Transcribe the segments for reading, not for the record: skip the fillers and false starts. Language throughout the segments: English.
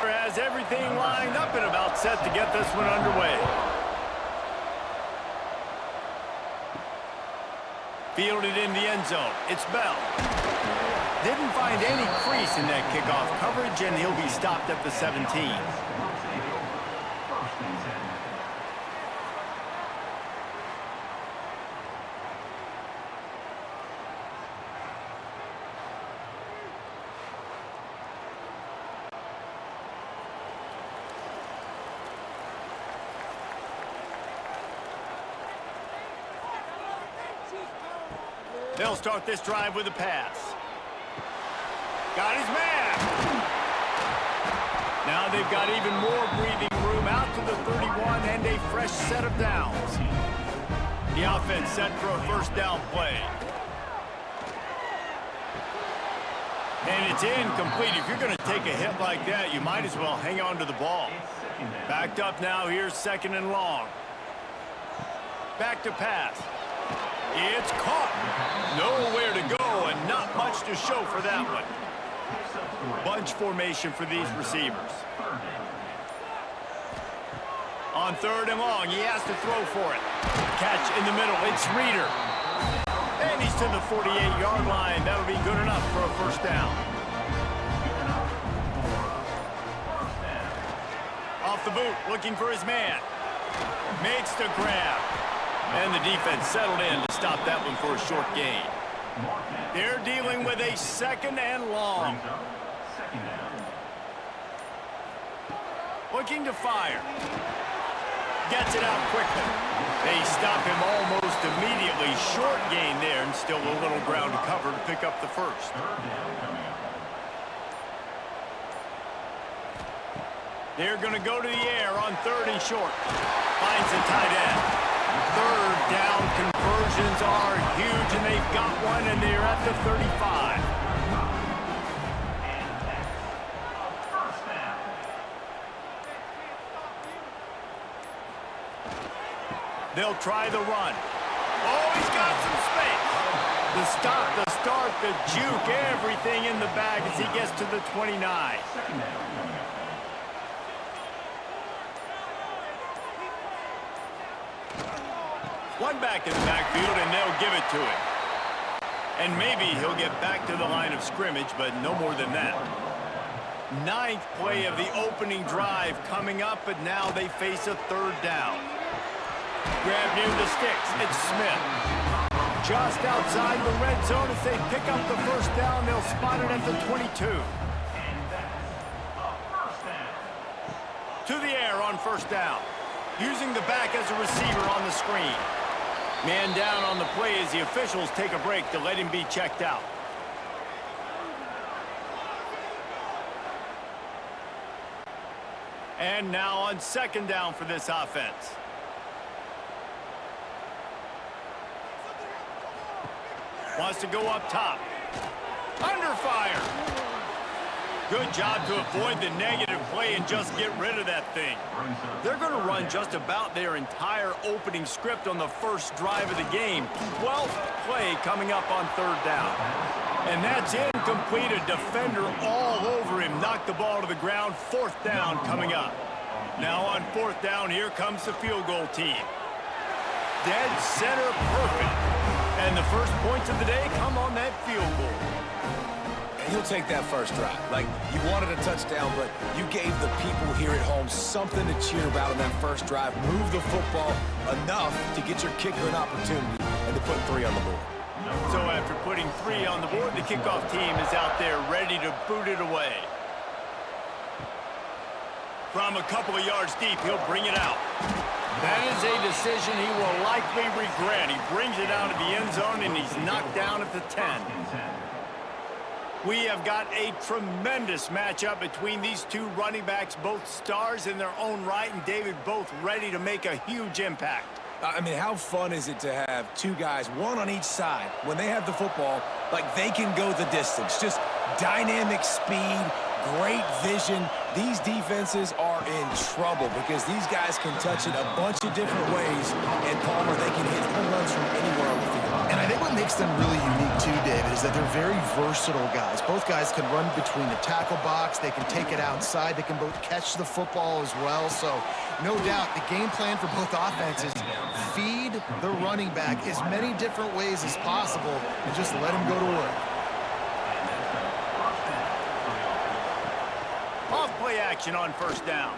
Has everything lined up and about set to get this one underway. Fielded in the end zone. It's Bell. Didn't find any crease in that kickoff coverage, and he'll be stopped at the 17. They'll start this drive with a pass. Got his man. Now they've got even more breathing room out to the 31 and a fresh set of downs. The offense set for a first down play. And it's incomplete. If you're going to take a hit like that, you might as well hang on to the ball. Backed up now. Here's second and long. Back to pass. It's caught. Nowhere to go and not much to show for that one. Bunch formation for these receivers. On third and long, he has to throw for it. Catch in the middle. It's Reeder. And he's to the 48-yard line. That'll be good enough for a first down. Off the boot, looking for his man. Makes the grab. And the defense settled in to stop that one for a short gain. They're dealing with a second and long. Looking to fire. Gets it out quickly. They stop him almost immediately. Short gain there, and still a little ground to cover to pick up the first. They're going to go to the air on third and short. Finds the tight end. Third down conversions are huge, and they've got one, and they're at the 35. They'll try the run. Oh, he's got some space. The stop, the start, the juke, everything in the bag as he gets to the 29. One back in the backfield, and they'll give it to him. And maybe he'll get back to the line of scrimmage, but no more than that. Ninth play of the opening drive coming up, but now they face a third down. Grab near the sticks. It's Smith. Just outside the red zone as they pick up the first down. They'll spot it at the 22. To the air on first down. Using the back as a receiver on the screen. Man down on the play as the officials take a break to let him be checked out. And now on second down for this offense. Wants to go up top. Under fire. Good job to avoid the negative play and just get rid of that thing. They're going to run just about their entire opening script on the first drive of the game. 12th play coming up on third down. And that's incomplete. A defender all over him. Knocked the ball to the ground. Fourth down coming up. Now on fourth down, here comes the field goal team. Dead center perfect. And the first points of the day come on that field goal. And he'll take that first drive. Like, you wanted a touchdown, but you gave the people here at home something to cheer about on that first drive. Move the football enough to get your kicker an opportunity and to put 3 on the board. So after putting 3 on the board, the kickoff team is out there ready to boot it away. From a couple of yards deep, he'll bring it out. That is a decision he will likely regret. He brings it out of the end zone, and he's knocked down at the 10. We have got a tremendous matchup between these two running backs, both stars in their own right, and David, both ready to make a huge impact. I mean, how fun is it to have two guys, one on each side, when they have the football, like they can go the distance. Just dynamic speed, great vision. These defenses are in trouble because these guys can touch it a bunch of different ways. And, Palmer, they can hit home runs from anywhere on the field. And I think when makes them really unique too, David, is that they're very versatile guys. Both guys can run between the tackle box. They can take it outside. They can both catch the football as well. So no doubt the game plan for both offenses, feed the running back as many different ways as possible and just let him go to work. Off-play action on first down.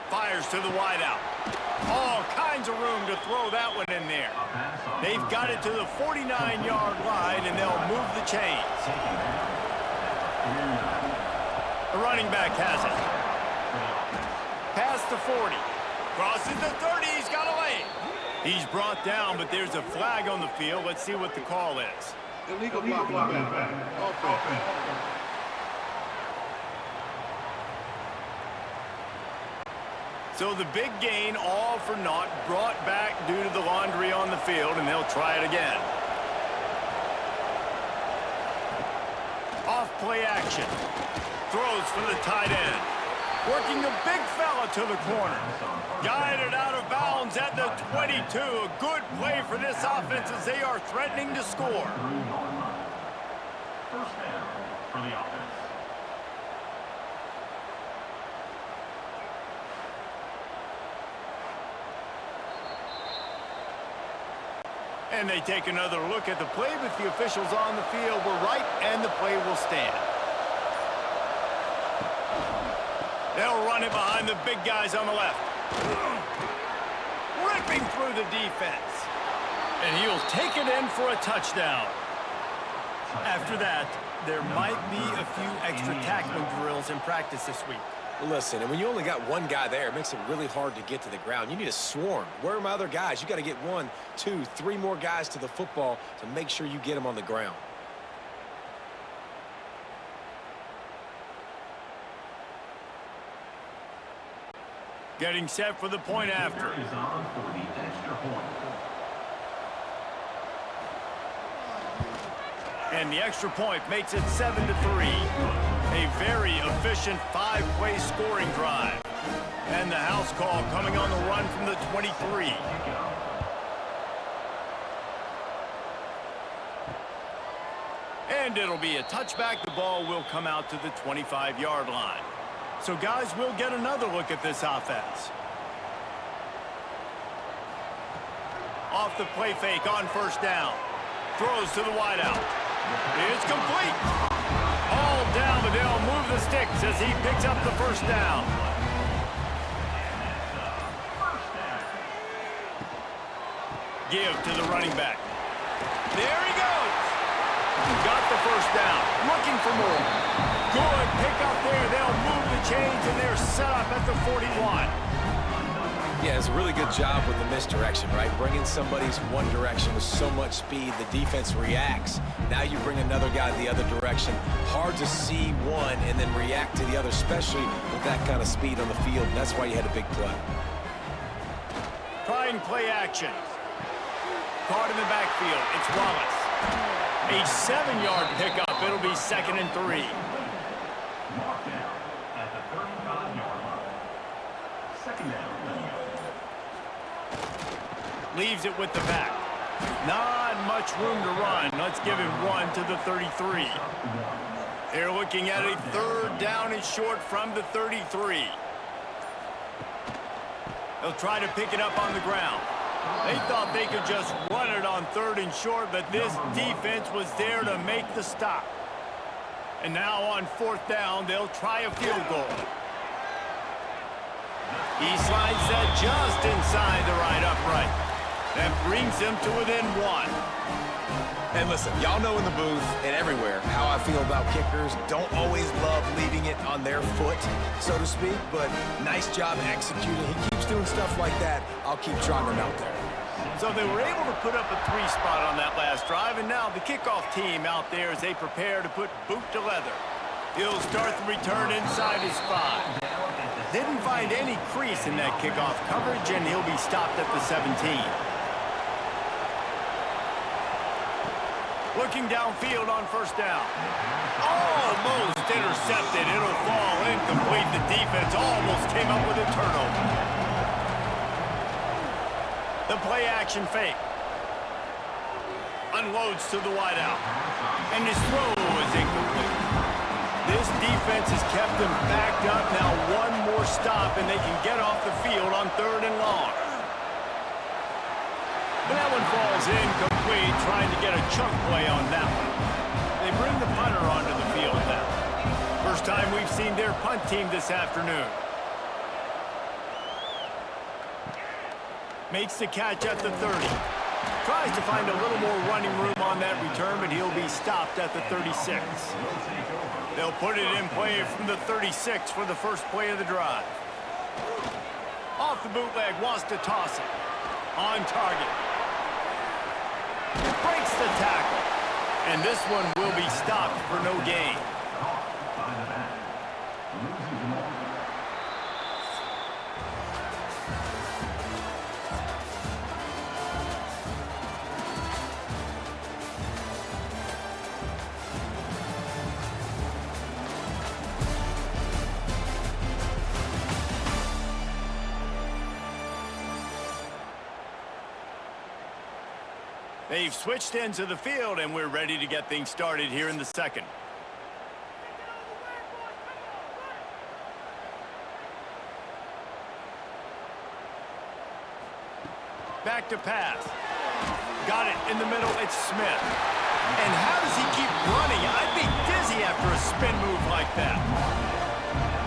Fires to the wideout. All kinds of room to throw that one in there. They've got it to the 49-yard line, and they'll move the chains. The running back has it. Past the 40. Crosses the 30. He's got a lane. He's brought down, but there's a flag on the field. Let's see what the call is. Illegal blocking back. Offense. So the big gain, all for naught, brought back due to the laundry on the field, and they'll try it again. Off-play action. Throws from the tight end. Working the big fella to the corner. Guided out of bounds at the 22. A good play for this offense as they are threatening to score. First down for the offense. And they take another look at the play, but the officials on the field were right, and the play will stand. They'll run it behind the big guys on the left. Ripping through the defense. And he'll take it in for a touchdown. After that, there might be a few extra tackling drills in practice this week. Listen, and when you only got one guy there, it makes it really hard to get to the ground. You need a swarm. Where are my other guys? You got to get 1, 2, 3 more guys to the football to make sure you get them on the ground. Getting set for the point after. Is on for the extra point. And the extra point makes it 7-3. A very efficient 5-play scoring drive. And the house call coming on the run from the 23. And it'll be a touchback. The ball will come out to the 25-yard line. So, guys, we'll get another look at this offense. Off the play fake on first down. Throws to the wideout. It's complete. All down, but they'll move the sticks as he picks up the first down. Give to the running back. There he goes. Got the first down. Looking for more. Good pick up there. They'll move the chains, and they're set up at the 41. Yeah, it's a really good job with the misdirection, right? Bringing somebody's one direction with so much speed, the defense reacts. Now you bring another guy the other direction. Hard to see one and then react to the other, especially with that kind of speed on the field. And that's why you had a big play. Try and play action. Caught in the backfield. It's Wallace. A 7-yard pickup. It'll be 2nd and 3. Marked down at the 35-yard line. 2nd down. Leaves it with the back. Not much room to run. Let's give him 1 to the 33. They're looking at a 3rd down and short from the 33. They'll try to pick it up on the ground. They thought they could just run it on 3rd and short, but this defense was there to make the stop. And now on 4th down, they'll try a field goal. He slides that just inside the right upright. That brings him to within 1. And listen, y'all know in the booth and everywhere how I feel about kickers. Don't always love leaving it on their foot, so to speak, but nice job executing. He keeps doing stuff like that. I'll keep trying him out there. So they were able to put up a 3-spot on that last drive, and now the kickoff team out there as they prepare to put boot to leather. He'll start the return inside his 5. Didn't find any crease in that kickoff coverage, and he'll be stopped at the 17. Looking downfield on 1st down. Almost intercepted. It'll fall incomplete. The defense almost came up with a turnover. The play action fake. unloads to the wideout. And his throw is incomplete. This defense has kept them backed up. Now one more stop, and they can get off the field on 3rd and long. But that one falls incomplete, trying to get a chunk play on that one. They bring the punter onto the field now. First time we've seen their punt team this afternoon. Makes the catch at the 30. Tries to find a little more running room on that return, but he'll be stopped at the 36. They'll put it in play from the 36 for the first play of the drive. Off the bootleg, wants to toss it. On target. Breaks the tackle. And this one will be stopped for no gain. They've switched ends of the field, and we're ready to get things started here in the second. Back to pass. Got it in the middle. It's Smith. And how does he keep running? I'd be dizzy after a spin move like that.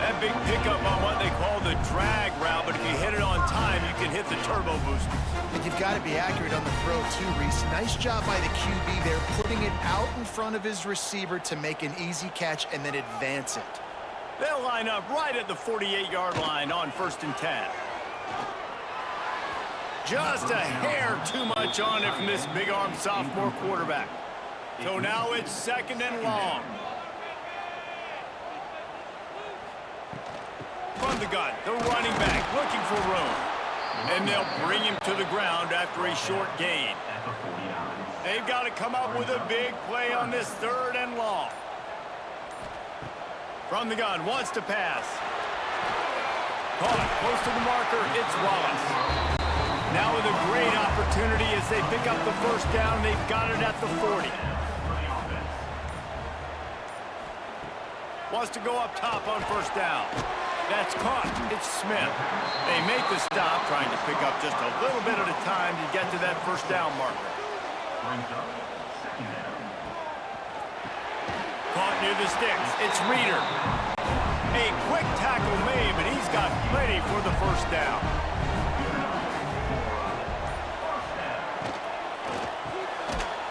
That big pickup on what they call the drag route, but if you hit it on time, you can hit the turbo boosters. And you've got to be accurate on the throw too, Reese. Nice job by the QB there, putting it out in front of his receiver to make an easy catch and then advance it. They'll line up right at the 48-yard line on 1st and 10. Just a hair too much on it from this big-arm sophomore quarterback. So now it's 2nd and long. From the gun, the running back looking for room. And they'll bring him to the ground after a short gain. They've got to come up with a big play on this 3rd and long. From the gun, wants to pass. Caught close to the marker, it's Wallace. Now with a great opportunity as they pick up the 1st down, they've got it at the 40. Wants to go up top on 1st down. That's caught. It's Smith. They make the stop, trying to pick up just a little bit at a time to get to that 1st down marker. Caught near the sticks. It's Reeder. A quick tackle made, but he's got plenty for the 1st down.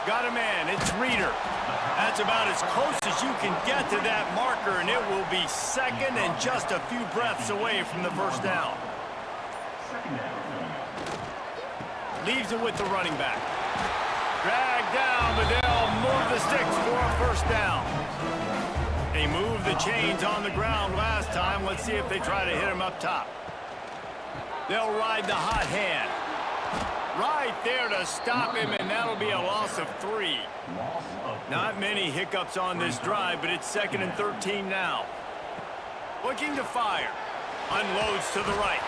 Got a man. It's Reeder. That's about as close as you can get to that marker, and it will be 2nd and just a few breaths away from the 1st down. Leaves it with the running back. Dragged down, but they'll move the sticks for a 1st down. They moved the chains on the ground last time. Let's see if they try to hit him up top. They'll ride the hot hand. Right there to stop him, and that'll be a loss of 3. Not many hiccups on this drive, but it's 2nd and 13 now. Looking to fire. Unloads to the right.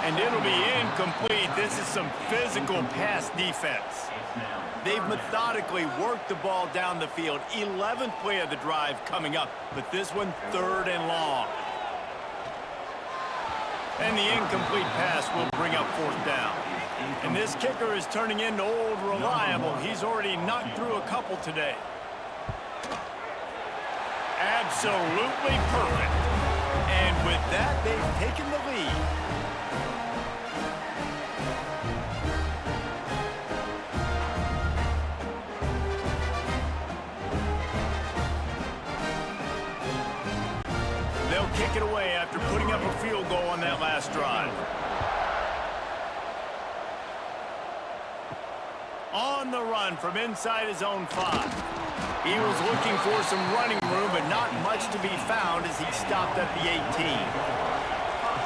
And it'll be incomplete. This is some physical pass defense. They've methodically worked the ball down the field. 11th play of the drive coming up, but this one 3rd and long. And the incomplete pass will bring up 4th down. And this kicker is turning into old reliable. He's already knocked through a couple today. Absolutely perfect. And with that, they've taken the lead. They'll kick it away after putting up a field goal on that last drive. On the run from inside his own 5. He was looking for some running room, but not much to be found as he stopped at the 18.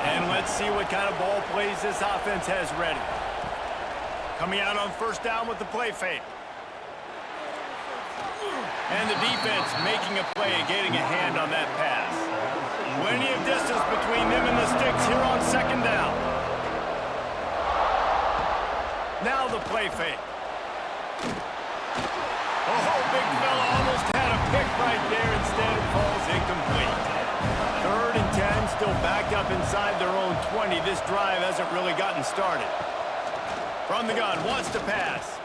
And let's see what kind of ball plays this offense has ready. Coming out on 1st down with the play fake. And the defense making a play and getting a hand on that pass. Plenty of distance between them and the sticks here on 2nd down. Now the play fake. big fella almost had a pick right there. Instead, it falls incomplete. 3rd and 10, still backed up inside their own 20. This drive hasn't really gotten started. From the gun, wants to pass.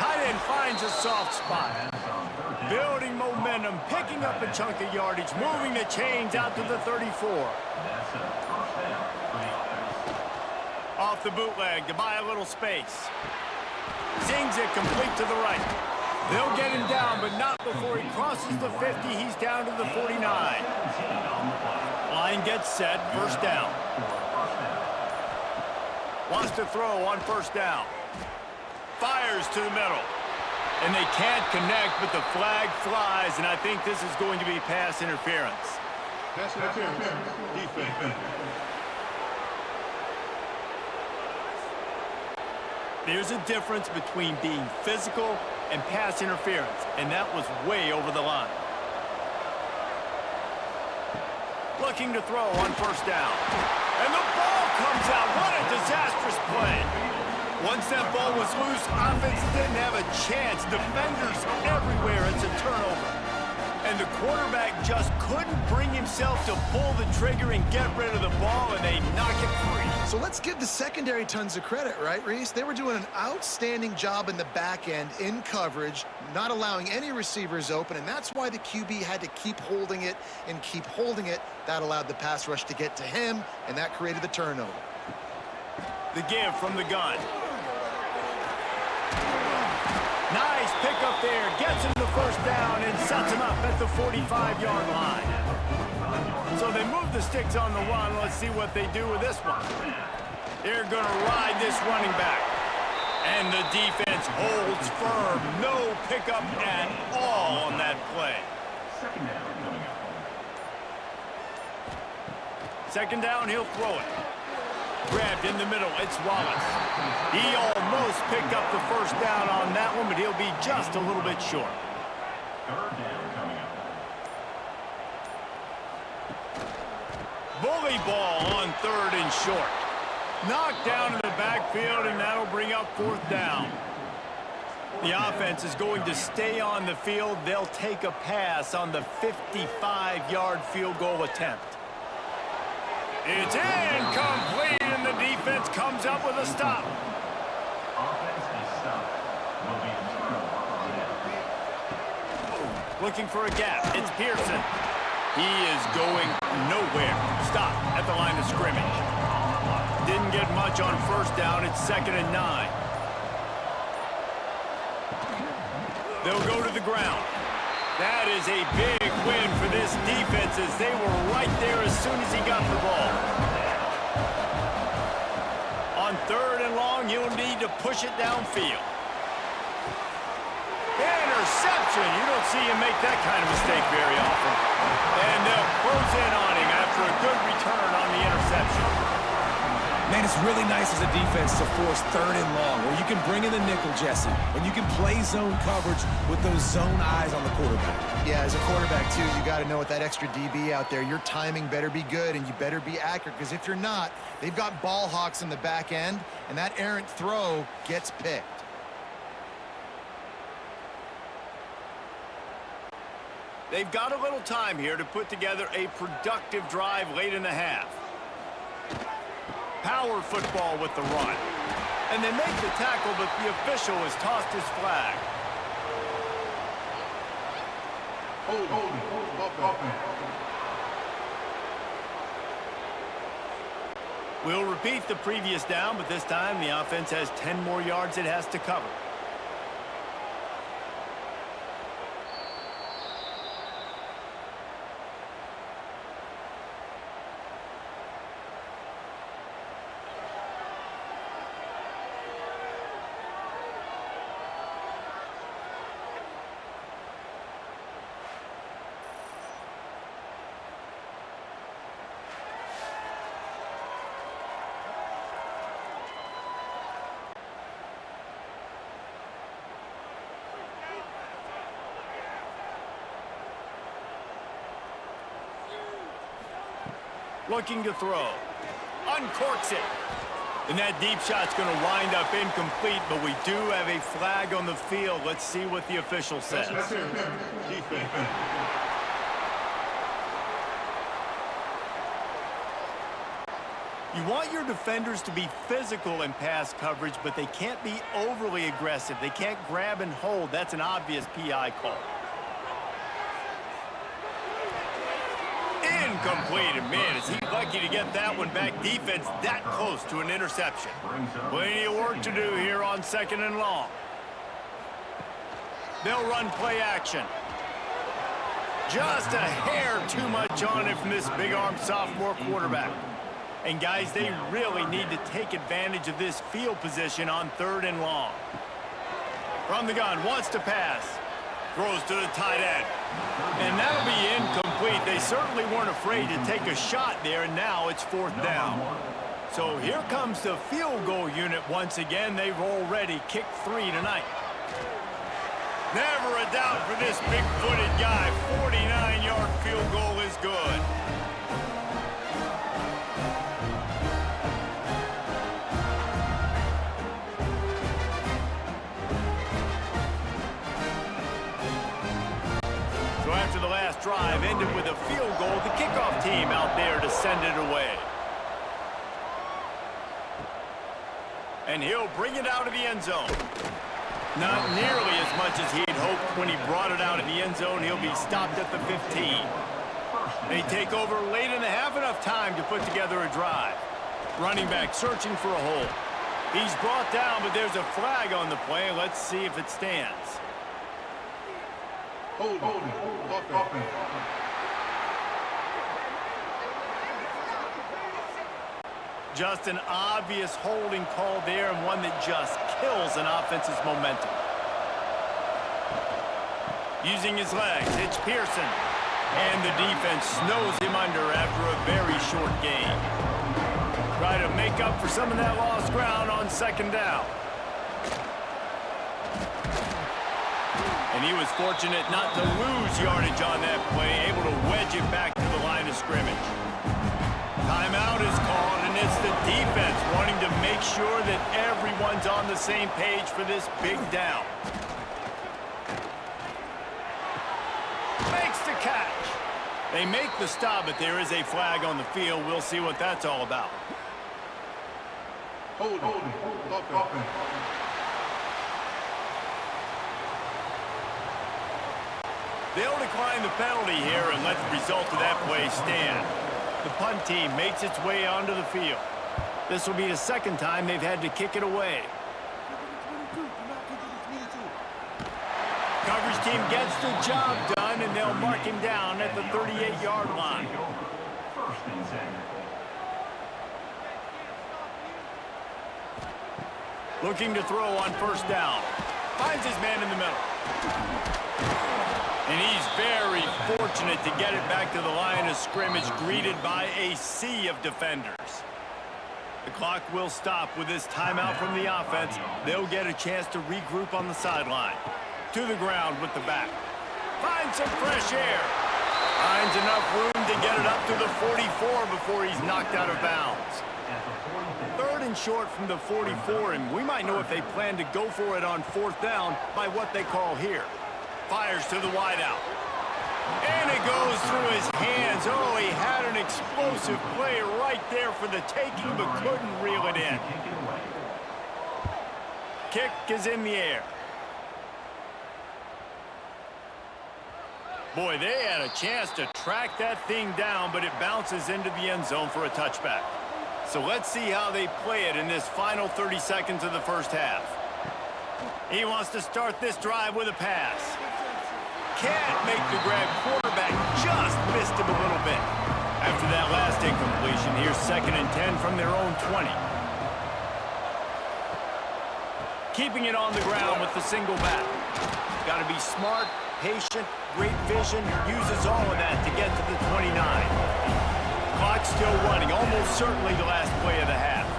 Tight end finds a soft spot. Building momentum, picking up a chunk of yardage, moving the chains out to the 34. Off the bootleg to buy a little space. Zings it complete to the right. They'll get him down, but not before he crosses the 50. He's down to the 49. Line gets set, 1st down. Wants to throw on 1st down. Fires to the middle. And they can't connect, but the flag flies, and I think this is going to be pass interference. Pass interference. Defense. There's a difference between being physical and pass interference, and that was way over the line. Looking to throw on 1st down. And the ball comes out. What a disastrous play. Once that ball was loose, offense didn't have a chance. Defenders everywhere. It's a turnover. And the quarterback just couldn't bring himself to pull the trigger and get rid of the ball, and they knock it free. So let's give the secondary tons of credit, right, Reese? They were doing an outstanding job in the back end, in coverage, not allowing any receivers open, and that's why the QB had to keep holding it and keep holding it. That allowed the pass rush to get to him, and that created the turnover. The give from the gun. Nice pick up there, gets him the 1st down and sets him up at the 45-yard line. So they move the sticks on the run. Let's see what they do with this one. They're going to ride this running back. And the defense holds firm. No pickup at all on that play. 2nd down coming up. 2nd down, he'll throw it. Grabbed in the middle, it's Wallace. He almost picked up the 1st down on that one, but he'll be just a little bit short. 3rd down coming up. Bully ball on 3rd and short. Knocked down in the backfield, and that'll bring up 4th down. The offense is going to stay on the field. They'll take a pass on the 55-yard field goal attempt. It's incomplete, and the defense comes up with a stop. Offense is stopped. Will be a turnover on down. Looking for a gap. It's Pearson. He is going nowhere. Stop at the line of scrimmage. Didn't get much on 1st down. It's 2nd and 9. They'll go to the ground. That is a big win for this defense as they were right there as soon as he got the ball. On 3rd and long, you'll need to push it downfield. Interception. You don't see him make that kind of mistake very often. And they'll close in on him after a good return on the interception. Man, it's really nice as a defense to force 3rd and long, where you can bring in the nickel, Jesse, and you can play zone coverage with those zone eyes on the quarterback. Yeah, as a quarterback, too, you got to know with that extra DB out there, your timing better be good and you better be accurate, because if you're not, they've got ball hawks in the back end, and that errant throw gets picked. They've got a little time here to put together a productive drive late in the half. Power football with the run. And they make the tackle, but the official has tossed his flag. We'll repeat the previous down, but this time the offense has 10 more yards it has to cover. Looking to throw. Uncorks it. And that deep shot's going to wind up incomplete, but we do have a flag on the field. Let's see what the official says. Defense. You want your defenders to be physical in pass coverage, but they can't be overly aggressive. They can't grab and hold. That's an obvious PI call. Incomplete, and man, is he lucky to get that one back. Defense that close to an interception. Plenty of work to do here on 2nd and long. They'll run play action. Just a hair too much on it from this big-armed sophomore quarterback. And guys, they really need to take advantage of this field position on 3rd and long. From the gun, wants to pass. Throws to the tight end. And that'll be incomplete. They certainly weren't afraid to take a shot there, and now it's 4th down. So here comes the field goal unit once again. They've already kicked 3 tonight. Never a doubt for this big-footed guy. 49-yard field goal is good. After the last drive ended with a field goal, the kickoff team out there to send it away. And he'll bring it out of the end zone. Not nearly as much as he'd hoped when he brought it out of the end zone. He'll be stopped at the 15. They take over late in the half, enough time to put together a drive. Running back searching for a hole. He's brought down, but there's a flag on the play. Let's see if it stands. Just an obvious holding call there, and one that just kills an offense's momentum. Using his legs, it's Pearson. And the defense snows him under after a very short gain. Try to make up for some of that lost ground on 2nd down. And he was fortunate not to lose yardage on that play, able to wedge it back to the line of scrimmage. Timeout is called, and it's the defense wanting to make sure that everyone's on the same page for this big down. Makes the catch. They make the stop, but there is a flag on the field. We'll see what that's all about. They'll decline the penalty here and let the result of that play stand. The punt team makes its way onto the field. This will be the 2nd time they've had to kick it away. Coverage team gets the job done, and they'll mark him down at the 38-yard line. Looking to throw on 1st down. Finds his man in the middle. And he's very fortunate to get it back to the line of scrimmage, greeted by a sea of defenders. The clock will stop with this timeout from the offense. They'll get a chance to regroup on the sideline. To the ground with the back. Finds some fresh air. Finds enough room to get it up to the 44 before he's knocked out of bounds. 3rd and short from the 44, and we might know if they plan to go for it on 4th down by what they call here. Fires to the wideout. And it goes through his hands. Oh, he had an explosive play right there for the taking, but couldn't reel it in. Kick is in the air. Boy, they had a chance to track that thing down, but it bounces into the end zone for a touchback. So let's see how they play it in this final 30 seconds of the 1st half. He wants to start this drive with a pass. Can't make the grab. Quarterback just missed him a little bit. After that last incompletion, here's 2nd and 10 from their own 20. Keeping it on the ground with the single back. Got to be smart, patient, great vision, uses all of that to get to the 29. Clock still running, almost certainly the last play of the half.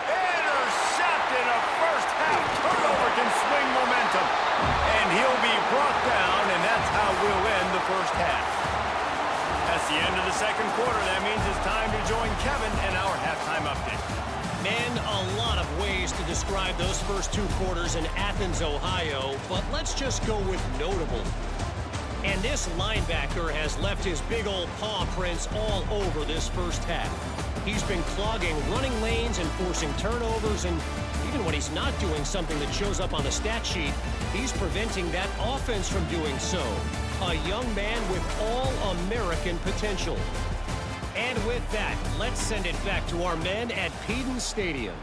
Intercepted, a 1st half turnover can swing momentum. And he'll be brought down, and that's how we'll end the 1st half. That's the end of the 2nd quarter. That means it's time to join Kevin and our halftime update. Man, a lot of ways to describe those first 2 quarters in Athens, Ohio, but let's just go with notable. And this linebacker has left his big old paw prints all over this first half. He's been clogging running lanes and forcing turnovers, and even when he's not doing something that shows up on the stat sheet, he's preventing that offense from doing so. A young man with all-American potential. And with that, let's send it back to our men at Peden Stadium.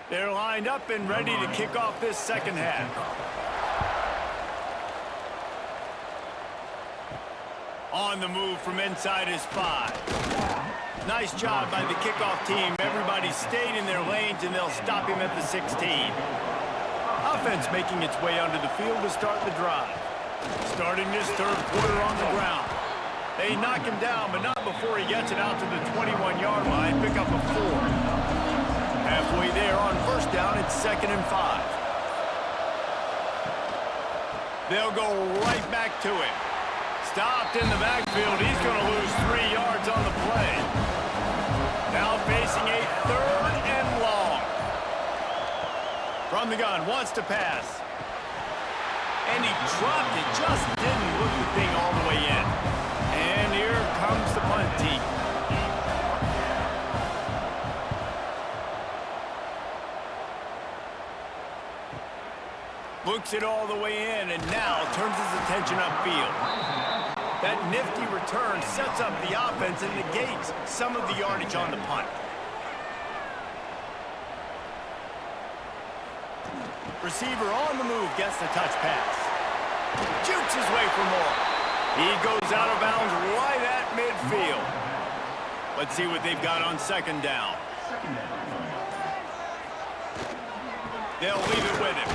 They're lined up and ready to kick off this second half. On the move from inside is 5. Nice job by the kickoff team. Everybody stayed in their lanes, and they'll stop him at the 16. Offense making its way onto the field to start the drive. Starting this third quarter on the ground. They knock him down, but not before he gets it out to the 21-yard line. Pick up a 4. Halfway there on first down, it's 2nd and 5. They'll go right back to him. Stopped in the backfield. He's going to lose 3 yards on the play. Now facing a 3rd and long. From the gun, wants to pass. And he dropped it, just didn't look the thing all the way in. And here comes the punt team. Looks it all the way in, and now turns his attention upfield. That nifty return sets up the offense and negates some of the yardage on the punt. Receiver on the move gets the touch pass. Jukes his way for more. He goes out of bounds right at midfield. Let's see what they've got on 2nd down. They'll leave it with him.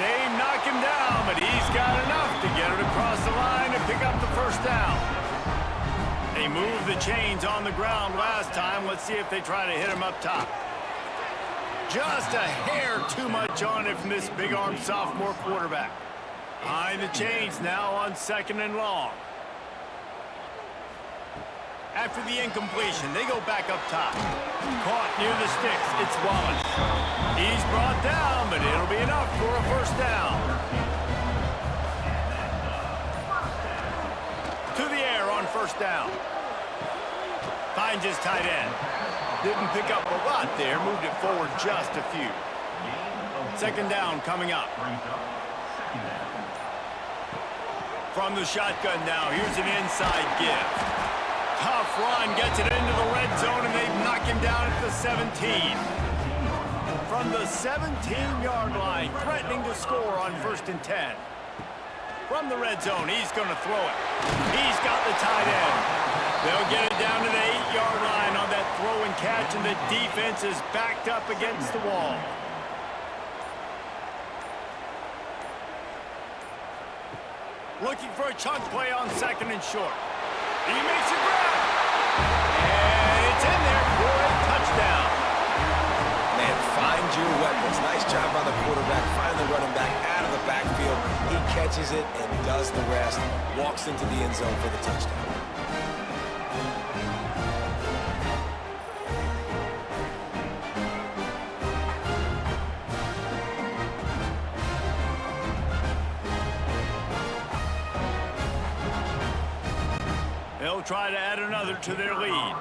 They knock him down, but he's got enough to get it across the line and pick up the first down. They moved the chains on the ground last time. Let's see if they try to hit him up top. Just a hair too much on it from this big-armed sophomore quarterback. Behind the chains now on 2nd and long. After the incompletion, they go back up top. Caught near the sticks, it's Wallace. He's brought down, but it'll be enough for a first down. To the air on first down. Finds his tight end. Didn't pick up a lot there, moved it forward just a few. 2nd down coming up. From the shotgun now, here's an inside give. Tough run, gets it into the red zone, and they knock him down at the 17. From the 17-yard line, threatening to score on 1st and 10. From the red zone, he's going to throw it. He's got the tight end. They'll get it down to the 8-yard line on that throw and catch, and the defense is backed up against the wall. Looking for a chunk play on 2nd and short. He makes a grab. And it's in there for a touchdown. Man, find your weapons. Nice job by the quarterback. Finally running back out of the backfield. He catches it and does the rest. Walks into the end zone for the touchdown. They'll try to add another to their lead.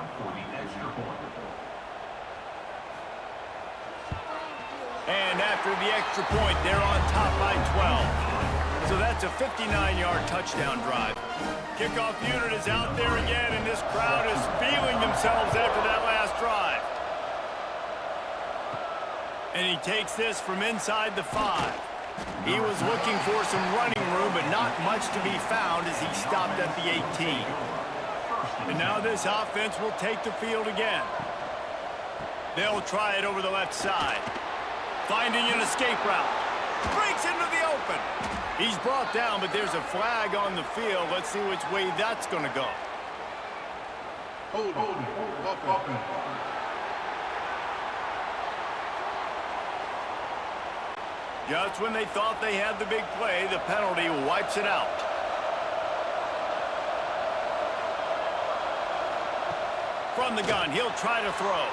And after the extra point, they're on top by 12. So that's a 59-yard touchdown drive. Kickoff unit is out there again, and this crowd is feeling themselves after that last drive. And he takes this from inside the 5. He was looking for some running room, but not much to be found as he stopped at the 18. And now this offense will take the field again. They'll try it over the left side. Finding an escape route. Breaks into the open. He's brought down, but there's a flag on the field. Let's see which way that's going to go. Hold. Just when they thought they had the big play, the penalty wipes it out. from the gun. He'll try to throw.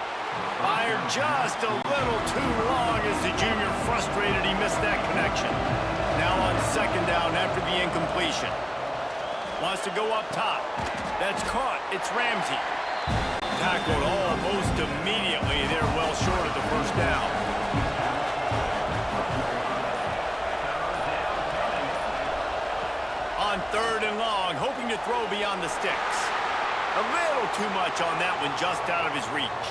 Fired just a little too long as the junior frustrated he missed that connection. Now on second down after the incompletion. Wants to go up top. That's caught. It's Ramsey. Tackled almost immediately. They're well short of the first down. On third and long, hoping to throw beyond the sticks. A little too much on that one, just out of his reach.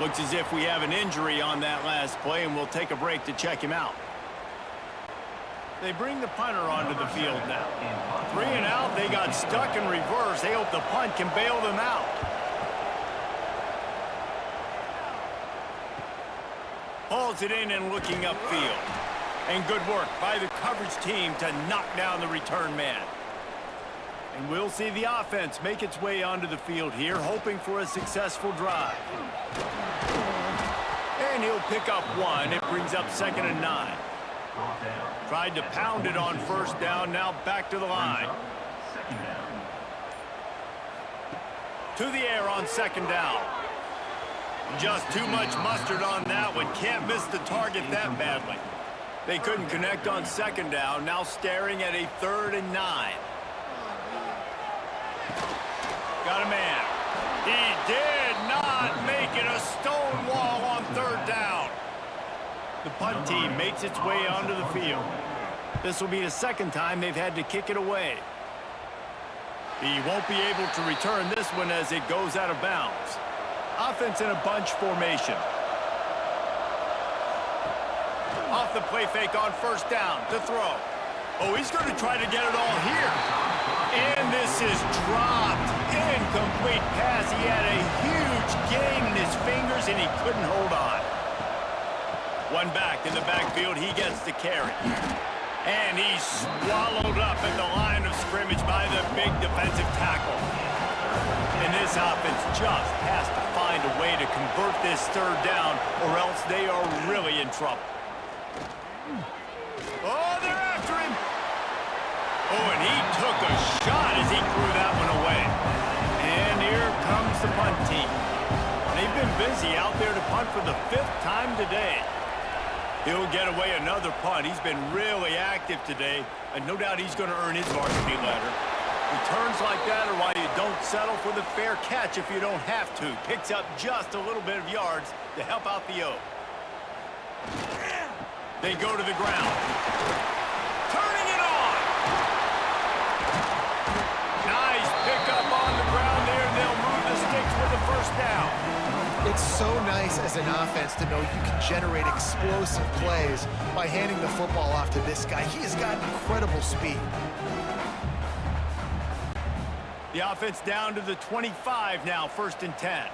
Looks as if we have an injury on that last play, and we'll take a break to check him out. They bring the punter onto the field now. 3 and out, they got stuck in reverse. They hope the punt can bail them out. Hauls it in and looking upfield. And good work by the coverage team to knock down the return man. And we'll see the offense make its way onto the field here, hoping for a successful drive. And he'll pick up 1. It brings up 2nd and 9. Tried to pound it on first down, now back to the line. To the air on 2nd down. Just too much mustard on that one. Can't miss the target that badly. They couldn't connect on 2nd down, now staring at a 3rd and 9. Got a man. He did not make it a stone wall on 3rd down. The punt team makes its way onto the field. This will be the 2nd time they've had to kick it away. He won't be able to return this one as it goes out of bounds. Offense in a bunch formation. Off the play fake on first down to throw. Oh, he's going to try to get it all here. And this is dropped. Incomplete pass. He had a huge gain in his fingers and he couldn't hold on. One back in the backfield. He gets the carry. And he's swallowed up at the line of scrimmage by the big defensive tackle. And this offense just has to find a way to convert this 3rd down or else they are really in trouble. Oh, they're after him. Oh, and he took a shot as he threw that one away. And here comes the punt team. They've been busy out there to punt for the 5th time today. He'll get away another punt. He's been really active today, and no doubt he's going to earn his varsity letter. Returns like that are why you don't settle for the fair catch if you don't have to. Picks up just a little bit of yards to help out the O. They go to the ground. Turning it on! Nice pickup on the ground there, and they'll move the sticks for the 1st down. It's so nice as an offense to know you can generate explosive plays by handing the football off to this guy. He has got incredible speed. The offense down to the 25 now, 1st and 10.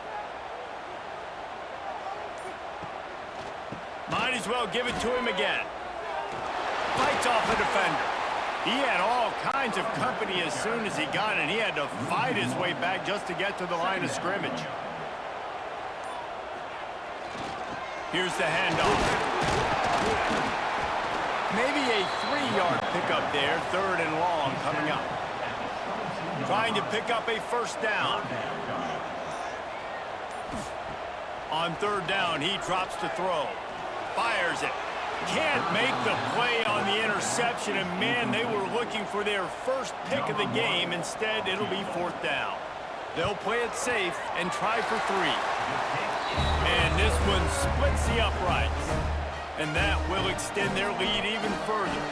Might as well give it to him again. Fights off the defender. He had all kinds of company as soon as he got it. He had to fight his way back just to get to the line of scrimmage. Here's the handoff. Maybe a 3-yard pickup there, 3rd and long coming up. Trying to pick up a 1st down. On 3rd down, he drops to throw. Fires it. Can't make the play on the interception, and man, they were looking for their 1st pick of the game. Instead, it'll be 4th down. They'll play it safe and try for 3. And this one splits the uprights. And that will extend their lead even further.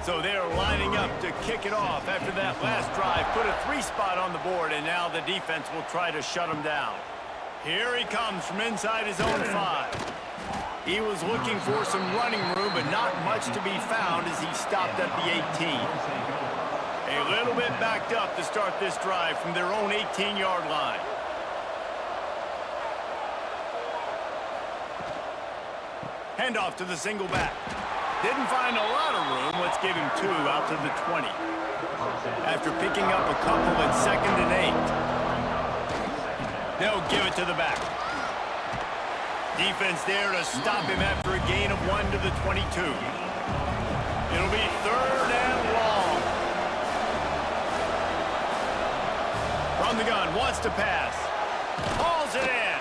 So they're lining up to kick it off after that last drive. Put a 3 spot on the board, and now the defense will try to shut him down. Here he comes from inside his own 5. He was looking for some running room, but not much to be found as he stopped at the 18. A little bit backed up to start this drive from their own 18-yard line. Handoff to the single back. Didn't find a lot of room. Let's give him 2 out to the 20. After picking up a couple at 2nd and 8. They'll give it to the back. Defense there to stop him after a gain of 1 to the 22. It'll be 3rd and long. From the gun, wants to pass. Hauls it in.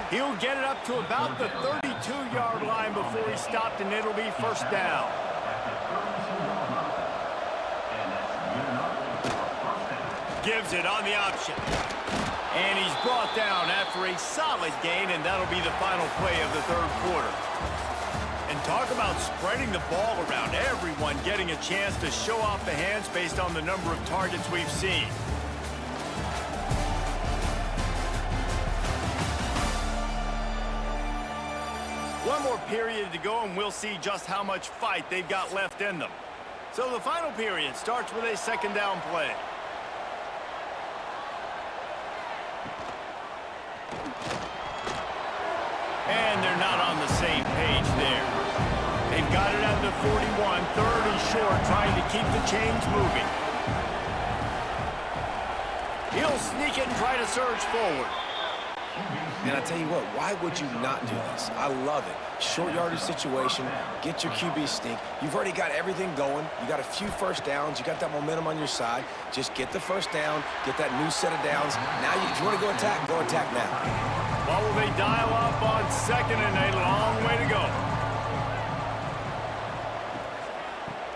He'll get it up to about the 32-yard line before he stopped, and it'll be 1st down. Gives it on the option. And he's brought down after a solid gain, and that'll be the final play of the 3rd quarter. And talk about spreading the ball around, everyone getting a chance to show off the hands based on the number of targets we've seen. One more period to go, and we'll see just how much fight they've got left in them. So the final period starts with a 2nd down play. And they're not on the same page there. They've got it at the 41, 3rd and short, trying to keep the chains moving. He'll sneak it and try to surge forward. And I tell you what, why would you not do this? I love it. Short yardage situation, get your QB sneak. You've already got everything going. You got a few 1st downs. You got that momentum on your side. Just get the 1st down, get that new set of downs. Now, if you want to go attack now. Well, will they dial up on 2nd and a long way to go?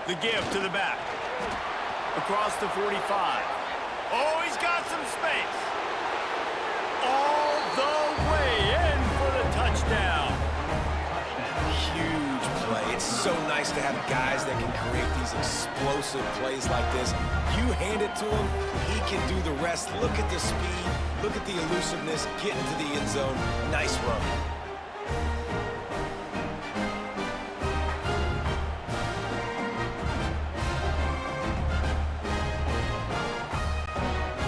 The give to the back. Across the 45. Oh, he's got some space. All the way in for the touchdown. Huge play. It's so nice to have guys that can create these explosive plays like this. You hand it to him, he can do the rest. Look at the speed. Look at the elusiveness. Get into the end zone. Nice run.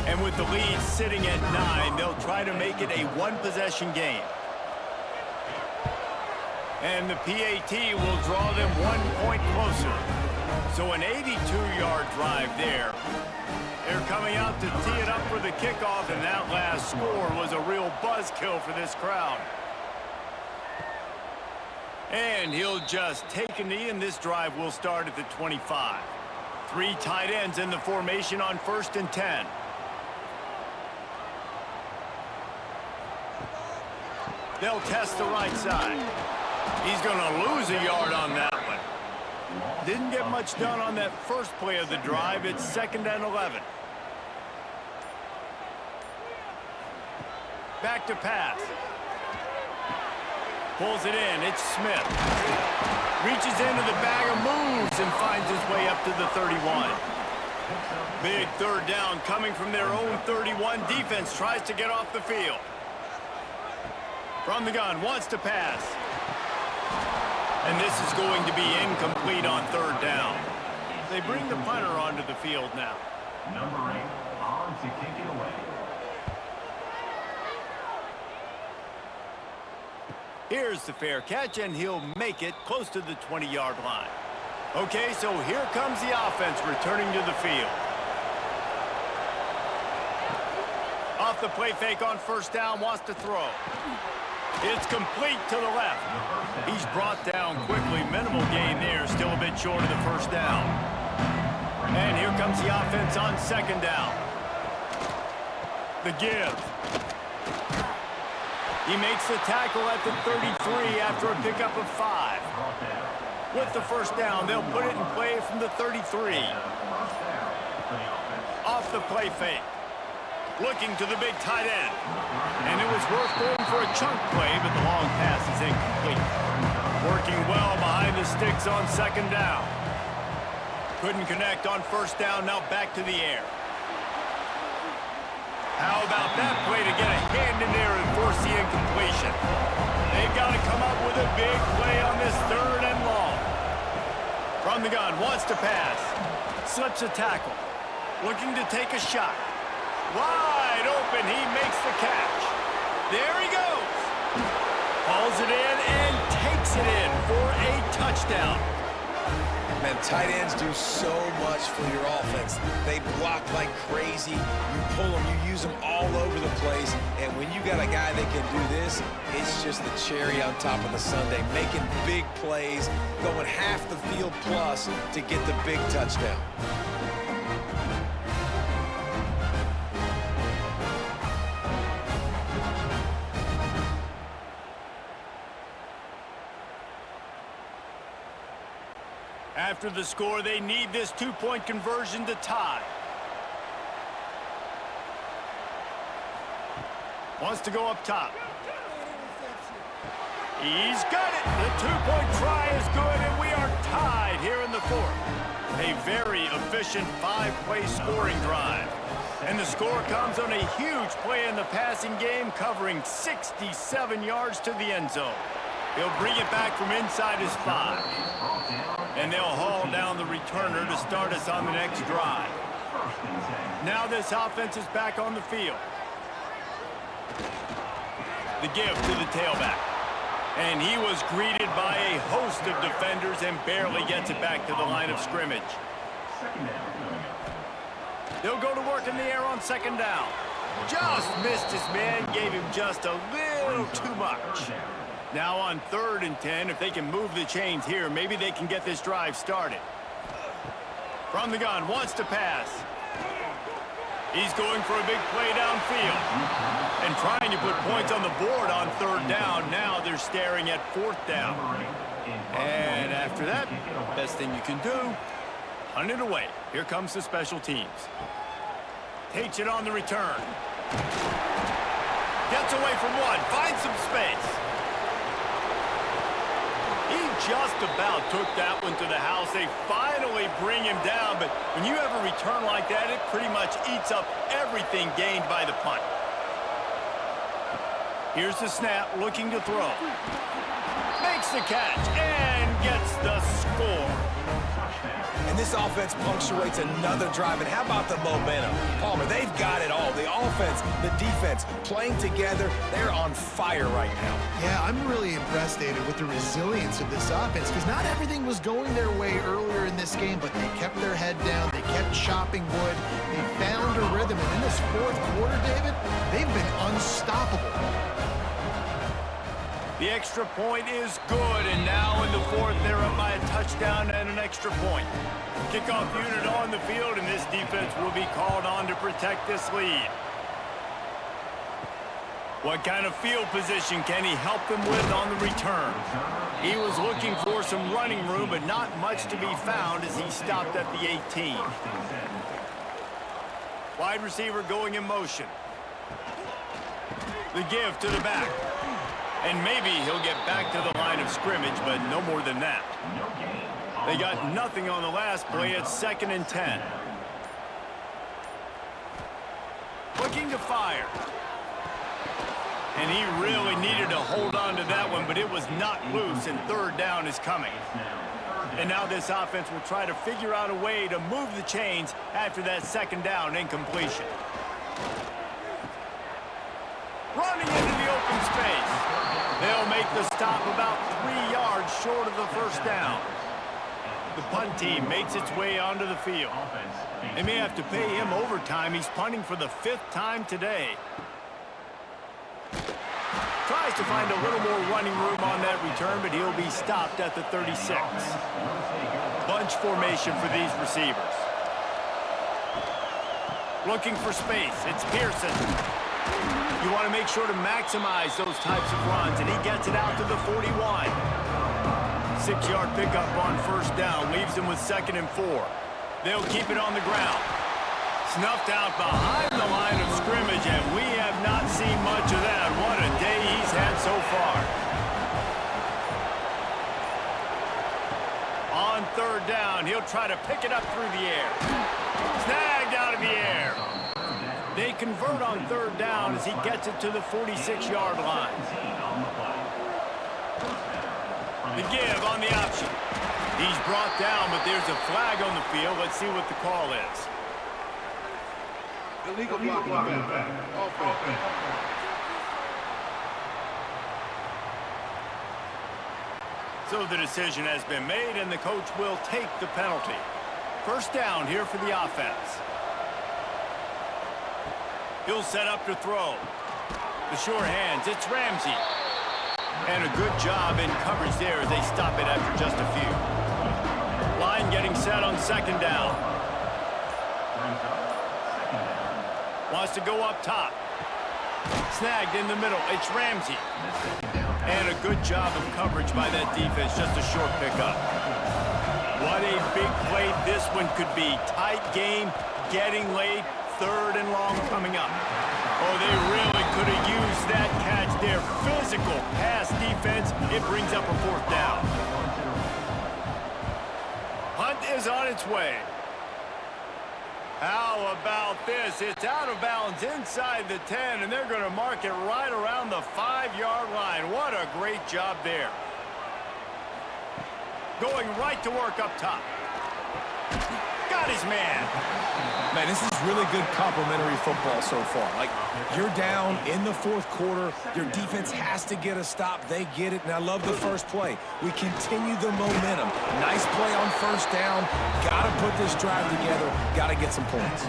And with the lead sitting at 9, they'll try to make it a 1-possession game. And the PAT will draw them 1 point closer. So an 82-yard drive there. They're coming out to tee it up for the kickoff, and that last score was a real buzzkill for this crowd. And he'll just take a knee, and this drive will start at the 25. 3 tight ends in the formation on 1st and 10. They'll test the right side. He's going to lose a yard on that one. Didn't get much done on that first play of the drive. It's 2nd and 11. Back to pass. Pulls it in. It's Smith. Reaches into the bag of moves and finds his way up to the 31. Big 3rd down coming from their own 31. Defense tries to get off the field. From the gun, wants to pass. And this is going to be incomplete on 3rd down. They bring the punter onto the field now. Number 8 on to kick it away. Here's the fair catch, and he'll make it close to the 20-yard line. Okay, so here comes the offense returning to the field. Off the play fake on 1st down, wants to throw. It's complete to the left. He's brought down quickly. Minimal gain there. Still a bit short of the 1st down. And here comes the offense on 2nd down. The give. He makes the tackle at the 33 after a pickup of 5. With the 1st down, they'll put it in play from the 33. Off the play fake. Looking to the big tight end. And it was worth going for a chunk play, but the long pass is incomplete. Working well behind the sticks on 2nd down. Couldn't connect on 1st down, now back to the air. How about that play to get a hand in there and force the incompletion? They've got to come up with a big play on this 3rd and long. From the gun, wants to pass. Slips a tackle. Looking to take a shot. Wide open, he makes the catch. There he goes. Hauls it in and takes it in for a touchdown. Man, tight ends do so much for your offense. They block like crazy. You pull them, you use them all over the place. And when you got a guy that can do this, it's just the cherry on top of the sundae, making big plays, going half the field plus to get the big touchdown. After the score, they need this two-point conversion to tie. Wants to go up top. He's got it. The two-point try is good, and we are tied here in the fourth. A very efficient five-play scoring drive. And the score comes on a huge play in the passing game, covering 67 yards to the end zone. He'll bring it back from inside his 5. And they'll haul down the returner to start us on the next drive. Now this offense is back on the field. The give to the tailback. And he was greeted by a host of defenders and barely gets it back to the line of scrimmage. They'll go to work in the air on second down. Just missed his man, gave him just a little too much. Now on 3rd and 10, if they can move the chains here, maybe they can get this drive started. From the gun, wants to pass. He's going for a big play downfield. And trying to put points on the board on 3rd down. Now they're staring at 4th down. And after that, best thing you can do, punt it away. Here comes the special teams. Takes it on the return. Gets away from one, finds some space. He just about took that one to the house. They finally bring him down, but when you have a return like that, it pretty much eats up everything gained by the punt. Here's the snap, looking to throw. Makes the catch and gets the score. And this offense punctuates another drive. And how about the momentum? Palmer, they've got it all. The offense, the defense, playing together. They're on fire right now. Yeah, I'm really impressed, David, with the resilience of this offense, because not everything was going their way earlier in this game, but they kept their head down. They kept chopping wood. They found a rhythm. And in this fourth quarter, David, they've been unstoppable. The extra point is good, and now in the fourth, they're up by a touchdown and an extra point. Kickoff unit on the field, and this defense will be called on to protect this lead. What kind of field position can he help them with on the return? He was looking for some running room, but not much to be found as he stopped at the 18. Wide receiver going in motion. The give to the back. And maybe he'll get back to the line of scrimmage, but no more than that. They got nothing on the last play. It's 2nd and 10. Looking to fire. And he really needed to hold on to that one, but it was not loose, and 3rd down is coming. And now this offense will try to figure out a way to move the chains after that 2nd down incompletion. Running into the open space. They'll make the stop about 3 yards short of the 1st down. The punt team makes its way onto the field. They may have to pay him overtime. He's punting for the 5th time today. Tries to find a little more running room on that return, but he'll be stopped at the 36. Bunch formation for these receivers. Looking for space. It's Pearson. You want to make sure to maximize those types of runs, and he gets it out to the 41. 6-yard pickup on 1st down, leaves him with 2nd and 4. They'll keep it on the ground. Snuffed out behind the line of scrimmage, and we have not seen much of that. What a day he's had so far. On 3rd down, he'll try to pick it up through the air. Snagged out of the air. They convert on 3rd down as he gets it to the 46-yard line. The give on the option. He's brought down, but there's a flag on the field. Let's see what the call is. Illegal blocking back. Offense. So the decision has been made, and the coach will take the penalty. First down here for the offense. He'll set up to throw. The sure hands, it's Ramsey. And a good job in coverage there as they stop it after just a few. Line getting set on second down. Wants to go up top. Snagged in the middle, it's Ramsey. And a good job of coverage by that defense, just a short pickup. What a big play this one could be. Tight game, getting late, third and long coming up. Oh, they really could have used that catch there. Physical pass defense. It brings up a fourth down. Hunt is on its way. How about this? It's out of bounds inside the 10, and they're going to mark it right around the 5-yard line. What a great job there. Going right to work up top. Got his man. Man, this is really good complimentary football so far. Like, you're down in the fourth quarter. Your defense has to get a stop. They get it, and I love the first play. We continue the momentum. Nice play on first down. Got to put this drive together. Got to get some points.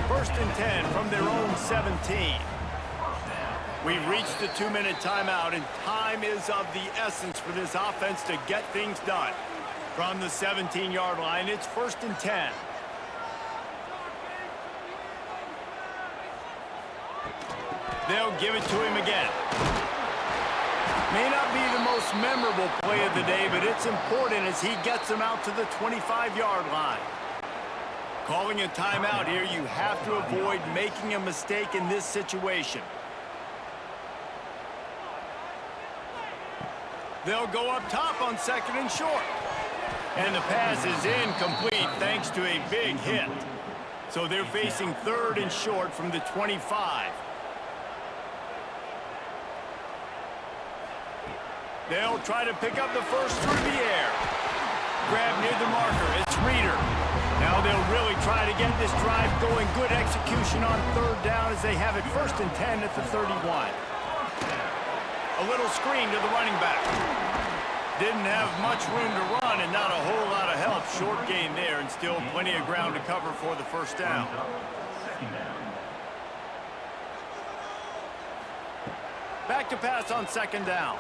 First and 10 from their own 17. We've reached the 2-minute timeout, and time is of the essence for this offense to get things done. From the 17-yard line, it's first and 10. They'll give it to him again. May not be the most memorable play of the day, but it's important as he gets them out to the 25-yard line. Calling a timeout here, you have to avoid making a mistake in this situation. They'll go up top on second and short. And the pass is incomplete thanks to a big hit. So they're facing third and short from the 25. They'll try to pick up the first through the air. Grab near the marker. It's Reeder. Now they'll really try to get this drive going. Good execution on third down as they have it first and 10 at the 31. A little screen to the running back. Didn't have much room to run and not a whole lot of help. Short gain there and still plenty of ground to cover for the first down. Back to pass on second down.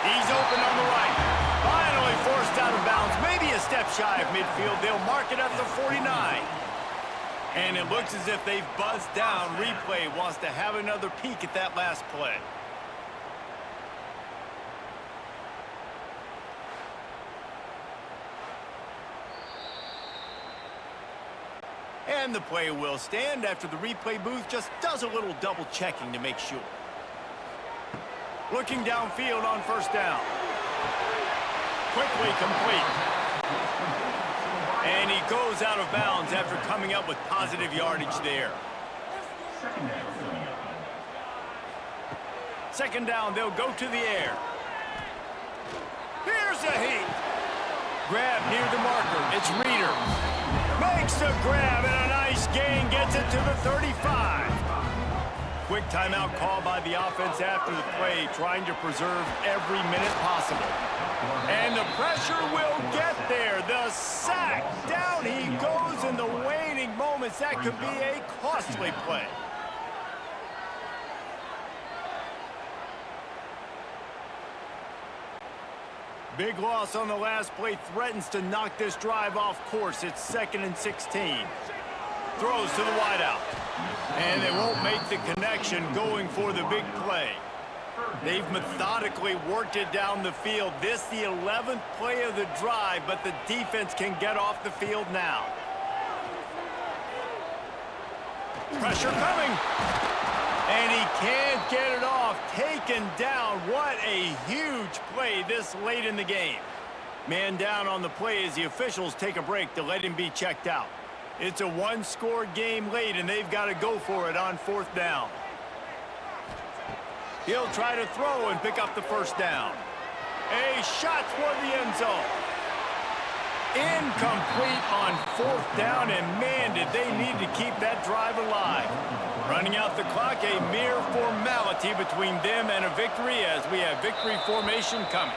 He's open on the right. Finally forced out of bounds. Maybe a step shy of midfield. They'll mark it at the 49. And it looks as if they've buzzed down. Replay wants to have another peek at that last play. And the play will stand after the replay booth just does a little double checking to make sure. Looking downfield on first down. Quickly complete. And he goes out of bounds after coming up with positive yardage there. Second down, they'll go to the air. Here's a heat. Grab near the marker. It's Reeder. Makes the grab and a nice gain. Gets it to the 35. Quick timeout call by the offense after the play, trying to preserve every minute possible. And the pressure will get there. The sack. Down he goes in the waning moments. That could be a costly play. Big loss on the last play threatens to knock this drive off course. It's second and 16. Throws to the wideout. And they won't make the connection going for the big play. They've methodically worked it down the field. This the 11th play of the drive, but the defense can get off the field now. Pressure coming. And he can't get it off. Taken down. What a huge play this late in the game. Man down on the play as the officials take a break to let him be checked out. It's a one-score game late, and they've got to go for it on fourth down. He'll try to throw and pick up the first down. A shot toward the end zone. Incomplete on fourth down, and man, did they need to keep that drive alive. Running out the clock, a mere formality between them and a victory as we have victory formation coming.